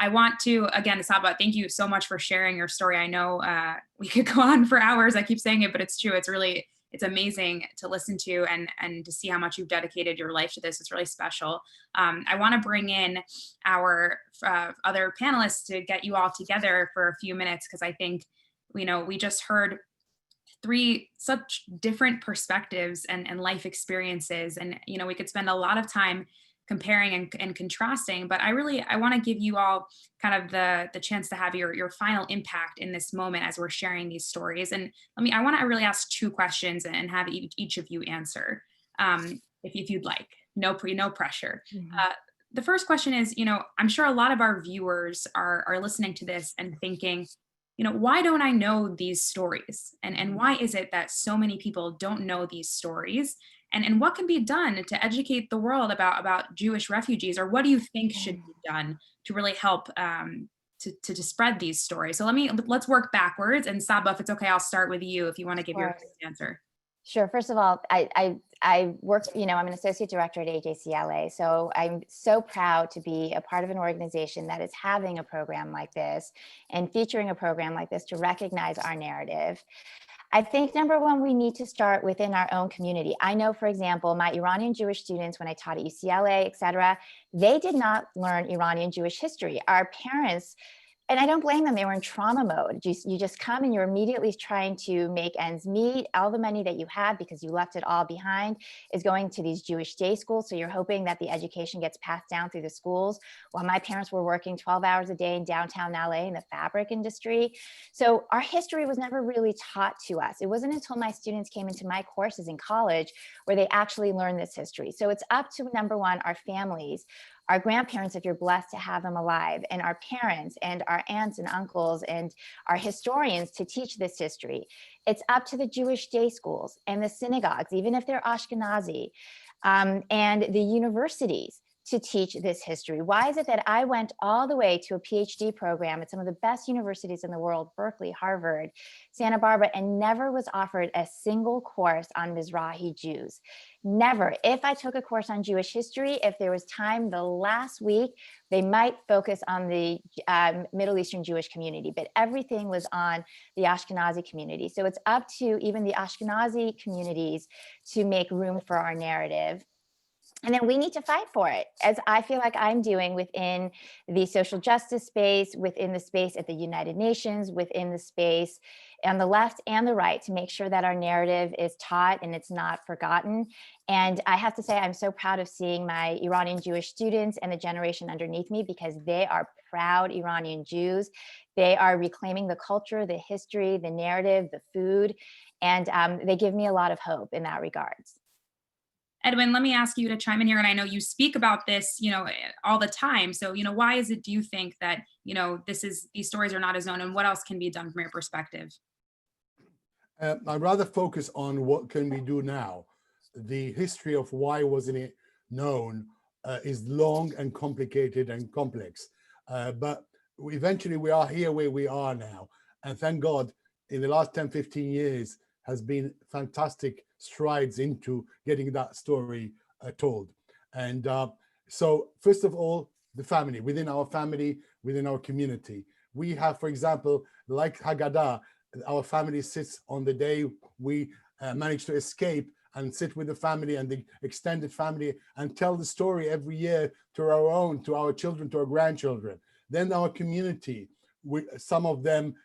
I want to, again, Saba, thank you so much for sharing your story. I know we could go on for hours. I keep saying it, but it's true. It's really it's amazing to listen to and to see how much you've dedicated your life to this. It's really special. I want to bring in our other panelists to get you all together for a few minutes, because I think, you know, we just heard three such different perspectives and life experiences. And, you know, we could spend a lot of time comparing and contrasting, but I want to give you all kind of the chance to have your final impact in this moment as we're sharing these stories. And I want to really ask two questions and have each of you answer, if you'd like. No pressure. The first question is, you know, I'm sure a lot of our viewers are listening to this and thinking, you know, why don't I know these stories? And why is it that so many people don't know these stories? And what can be done to educate the world about Jewish refugees, or what do you think should be done to really help to spread these stories? So let's work backwards. And Saba, if it's okay, I'll start with you if you want to give your answer. Sure. First of all, I work, you know, I'm an associate director at AJC LA. So I'm so proud to be a part of an organization that is having a program like this and featuring a program like this to recognize our narrative. I think number one, we need to start within our own community. I know, for example, my Iranian Jewish students, when I taught at UCLA, et cetera, they did not learn Iranian Jewish history. Our parents, and I don't blame them, they were in trauma mode. You just come and you're immediately trying to make ends meet. All the money that you have, because you left it all behind, is going to these Jewish day schools. So you're hoping that the education gets passed down through the schools, while my parents were working 12 hours a day in downtown LA in the fabric industry. So our history was never really taught to us. It wasn't until my students came into my courses in college where they actually learned this history. So it's up to, number one, our families, our grandparents, if you're blessed to have them alive, and our parents and our aunts and uncles and our historians to teach this history. It's up to the Jewish day schools and the synagogues, even if they're Ashkenazi, and the universities to teach this history. Why is it that I went all the way to a PhD program at some of the best universities in the world, Berkeley, Harvard, Santa Barbara, and never was offered a single course on Mizrahi Jews? Never. If I took a course on Jewish history, if there was time the last week, they might focus on the Middle Eastern Jewish community, but everything was on the Ashkenazi community. So it's up to even the Ashkenazi communities to make room for our narrative. And then we need to fight for it, as I feel like I'm doing within the social justice space, within the space at the United Nations, within the space on the left and the right, to make sure that our narrative is taught and it's not forgotten. And I have to say, I'm so proud of seeing my Iranian Jewish students and the generation underneath me, because they are proud Iranian Jews. They are reclaiming the culture, the history, the narrative, the food, and they give me a lot of hope in that regards. Edwin, let me ask you to chime in here. And I know you speak about this, you know, all the time. So, you know, why is it, do you think that, you know, these stories are not as known, and what else can be done from your perspective? I'd rather focus on what can we do now. The history of why wasn't it known is long and complicated and complex. But eventually we are here where we are now. And thank God, in the last 10, 15 years has been fantastic strides into getting that story told. And so first of all, the family, within our family, within our community. We have, for example, like Haggadah, our family sits on the day we manage to escape and sit with the family and the extended family and tell the story every year to our children, to our grandchildren. Then our community, some of them,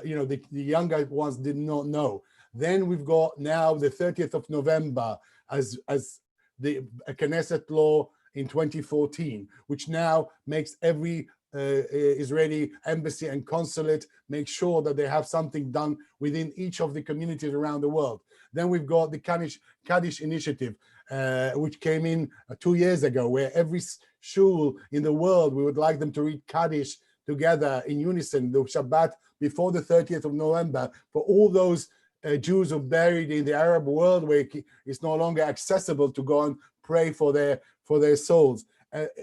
you know, the younger ones did not know. Then we've got now the 30th of November as the Knesset law in 2014, which now makes every Israeli embassy and consulate make sure that they have something done within each of the communities around the world. Then we've got the Kaddish initiative, which came in 2 years ago, where every shul in the world, we would like them to read Kaddish together in unison, the Shabbat before the 30th of November, for all those Jews who are buried in the Arab world, where it's no longer accessible to go and pray for their souls.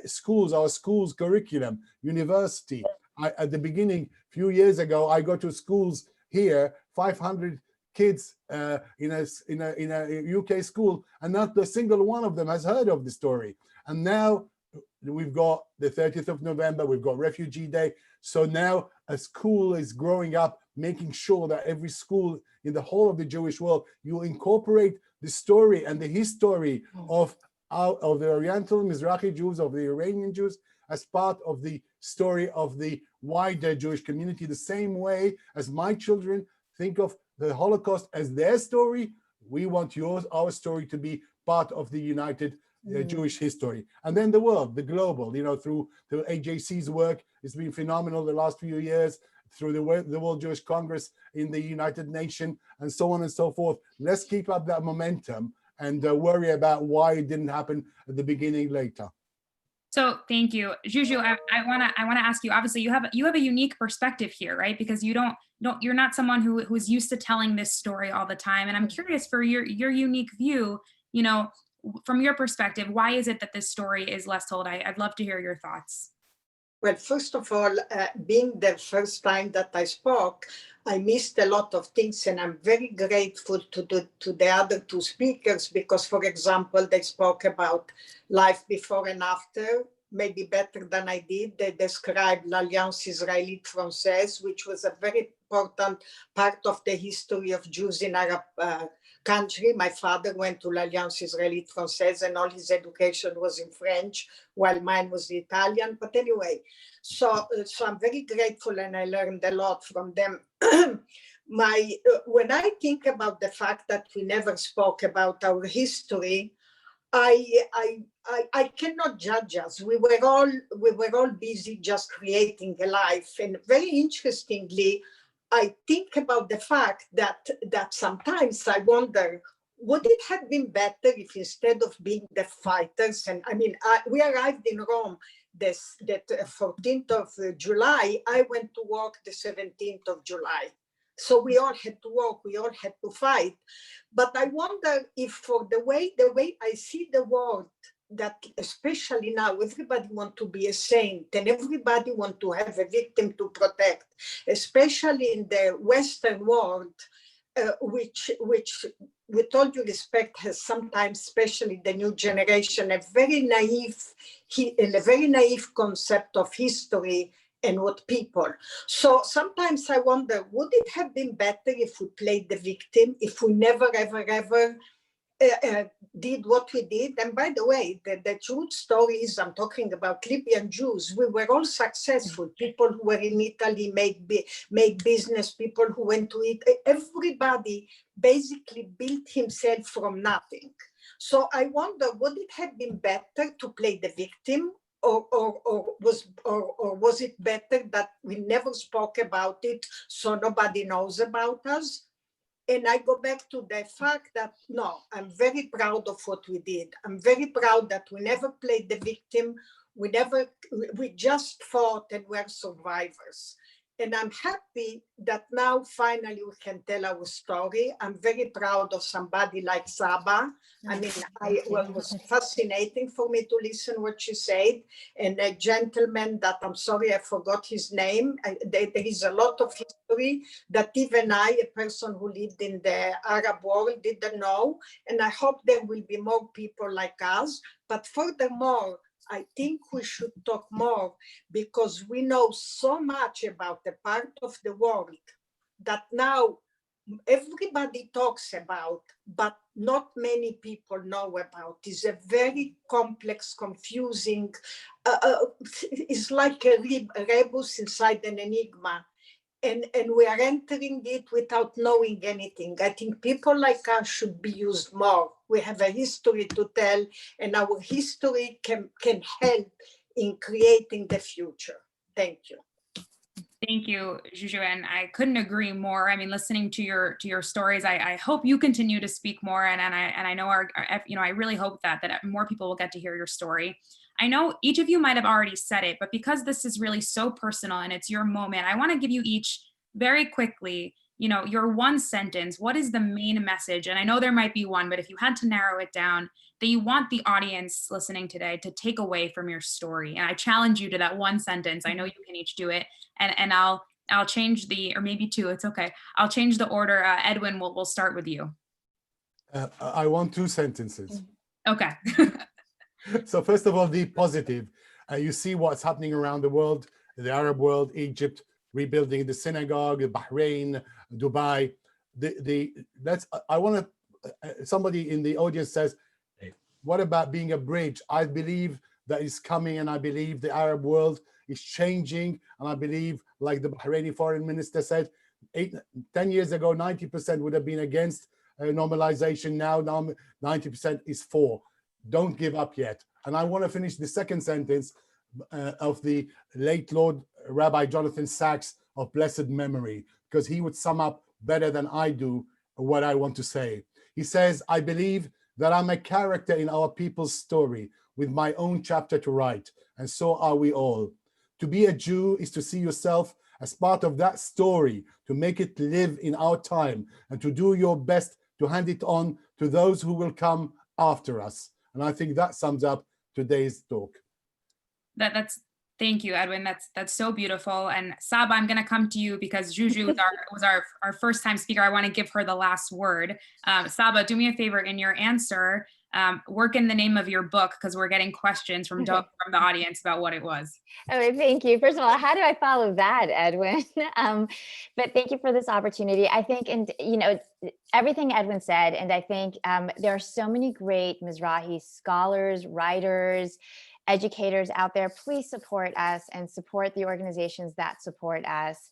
Schools, our schools curriculum, university. At the beginning, a few years ago, I go to schools here, 500 kids in a UK school, and not a single one of them has heard of the story. And now we've got the 30th of November, we've got Refugee Day. So now a school is growing up making sure that every school in the whole of the Jewish world, you incorporate the story and the history of the Oriental Mizrahi Jews, of the Iranian Jews, as part of the story of the wider Jewish community, the same way as my children think of the Holocaust as their story. We want our story to be part of the united Jewish history. And then the world, the global, through AJC's work, it's been phenomenal the last few years, through the World Jewish Congress in the United Nations, and so on and so forth. Let's keep up that momentum and worry about why it didn't happen at the beginning later. So thank you, Juju. I want to ask you. Obviously, you have a unique perspective here, right? Because you're not someone who's used to telling this story all the time. And I'm curious for your unique view. From your perspective, why is it that this story is less told? I'd love to hear your thoughts. Well, first of all, being the first time that I spoke, I missed a lot of things, and I'm very grateful to the other two speakers because, for example, they spoke about life before and after, maybe better than I did. They described l'Alliance Israélite-Française, which was a very important part of the history of Jews in Arab country. My father went to l'Alliance Israélite-Française and all his education was in French, while mine was Italian. But anyway, so I'm very grateful and I learned a lot from them. When I think about the fact that we never spoke about our history, I cannot judge us. We were all busy just creating a life. And very interestingly, I think about the fact that sometimes I wonder, would it have been better if instead of being the fighters, and I mean, we arrived in Rome the 14th of July, I went to work the 17th of July. So we all had to work, we all had to fight. But I wonder if for the way I see the world, that especially now everybody wants to be a saint and everybody wants to have a victim to protect, especially in the Western world, which with all due respect has sometimes, especially the new generation, a very naive concept of history and what people. So sometimes I wonder, would it have been better if we played the victim, if we never, ever did what we did? And by the way, the truth stories, I'm talking about Libyan Jews, we were all successful. People who were in Italy made business, people who went to it, everybody basically built himself from nothing. So I wonder, would it have been better to play the victim? Or was it better that we never spoke about it so nobody knows about us? And I go back to the fact that, no, I'm very proud of what we did. I'm very proud that we never played the victim. We just fought and we're survivors. And I'm happy that now finally we can tell our story. I'm very proud of somebody like Saba. I mean, it was fascinating for me to listen what she said. And a gentleman that, I'm sorry, I forgot his name. There is a lot of history that even I, a person who lived in the Arab world, didn't know. And I hope there will be more people like us. But furthermore, I think we should talk more because we know so much about the part of the world that now everybody talks about, but not many people know about. It's a very complex, confusing, it's like a rebus inside an enigma. And we are entering it without knowing anything. I think people like us should be used more. We have a history to tell, and our history can help in creating the future. Thank you. Thank you, Juju, and I couldn't agree more. I mean, listening to your stories, I hope you continue to speak more, and I know I really hope that more people will get to hear your story. I know each of you might have already said it, but because this is really so personal and it's your moment, I want to give you each very quickly, your one sentence. What is the main message? And I know there might be one, but if you had to narrow it down, that you want the audience listening today to take away from your story. And I challenge you to that one sentence. I know you can each do it. And I'll change or maybe two, it's okay. I'll change the order. Edwin, we'll start with you. I want two sentences. Okay. So first of all, the positive. You see what's happening around the world, the Arab world, Egypt, rebuilding the synagogue, Bahrain, Dubai. I want to, somebody in the audience says, what about being a bridge? I believe that is coming, and I believe the Arab world is changing. And I believe, like the Bahraini foreign minister said, 10 years ago, 90% would have been against normalization. Now 90% is for. Don't give up yet. And I want to finish the second sentence of the late Lord Rabbi Jonathan Sachs of blessed memory, because he would sum up better than I do what I want to say. He says, I believe that I'm a character in our people's story with my own chapter to write, and so are we all. To be a Jew is to see yourself as part of that story, to make it live in our time, and to do your best to hand it on to those who will come after us. And I think that sums up today's talk. Thank you, Edwin. That's so beautiful. And Saba, I'm going to come to you because Juju was our first time speaker. I want to give her the last word. Saba, do me a favor in your answer, work in the name of your book, because we're getting questions from the audience about what it was. Oh, thank you. First of all, how do I follow that, Edwin? But thank you for this opportunity. I think, and everything Edwin said, and I think there are so many great Mizrahi scholars, writers, educators out there. Please support us and support the organizations that support us.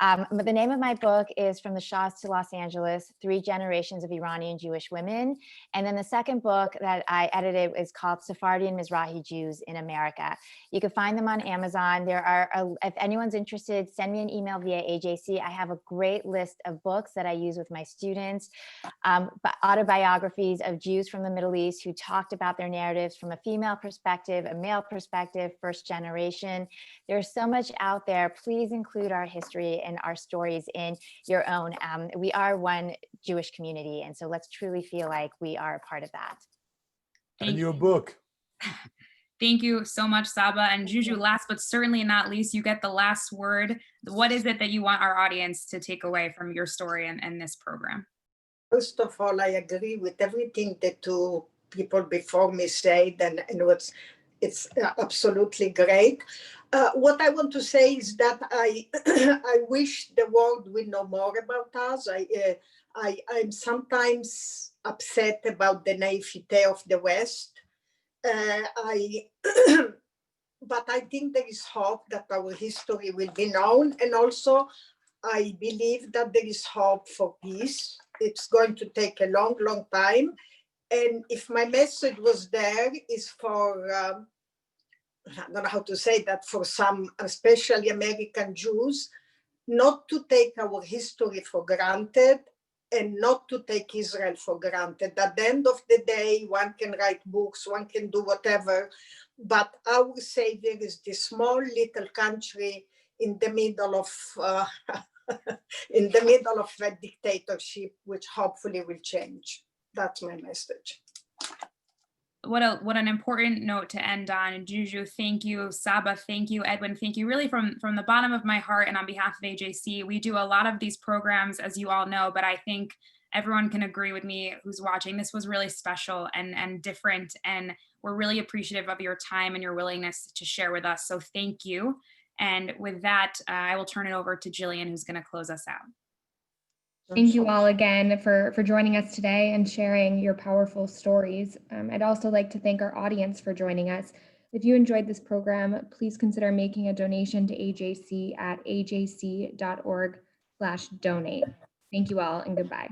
But the name of my book is From the Shahs to Los Angeles, 3 Generations of Iranian Jewish Women. And then the second book that I edited is called Sephardi and Mizrahi Jews in America. You can find them on Amazon. There are, if anyone's interested, send me an email via AJC. I have a great list of books that I use with my students, autobiographies of Jews from the Middle East who talked about their narratives from a female perspective, a male perspective, first generation. There's so much out there. Please include our history and our stories in your own. We are one Jewish community, and so let's truly feel like we are a part of that. And your book. Thank you so much, Saba. And Juju, last but certainly not least, you get the last word. What is it that you want our audience to take away from your story and this program? First of all, I agree with everything the 2 people before me said, and it's absolutely great. What I want to say is that I wish the world would know more about us. I'm sometimes upset about the naivete of the West. But I think there is hope that our history will be known. And also, I believe that there is hope for peace. It's going to take a long, long time. And if my message was there, is for, I don't know how to say that, for some, especially American Jews, not to take our history for granted and not to take Israel for granted. At the end of the day, one can write books, one can do whatever, but our savior is this small little country in the middle of a dictatorship, which hopefully will change. That's my message. What an important note to end on. Juju, thank you. Saba, thank you. Edwin, thank you. Really from the bottom of my heart and on behalf of AJC, we do a lot of these programs, as you all know, but I think everyone can agree with me who's watching. This was really special and different, and we're really appreciative of your time and your willingness to share with us. So thank you. And with that, I will turn it over to Jillian, who's going to close us out. Thank you all again for joining us today and sharing your powerful stories. I'd also like to thank our audience for joining us. If you enjoyed this program, please consider making a donation to AJC at ajc.org/donate. Thank you all and goodbye.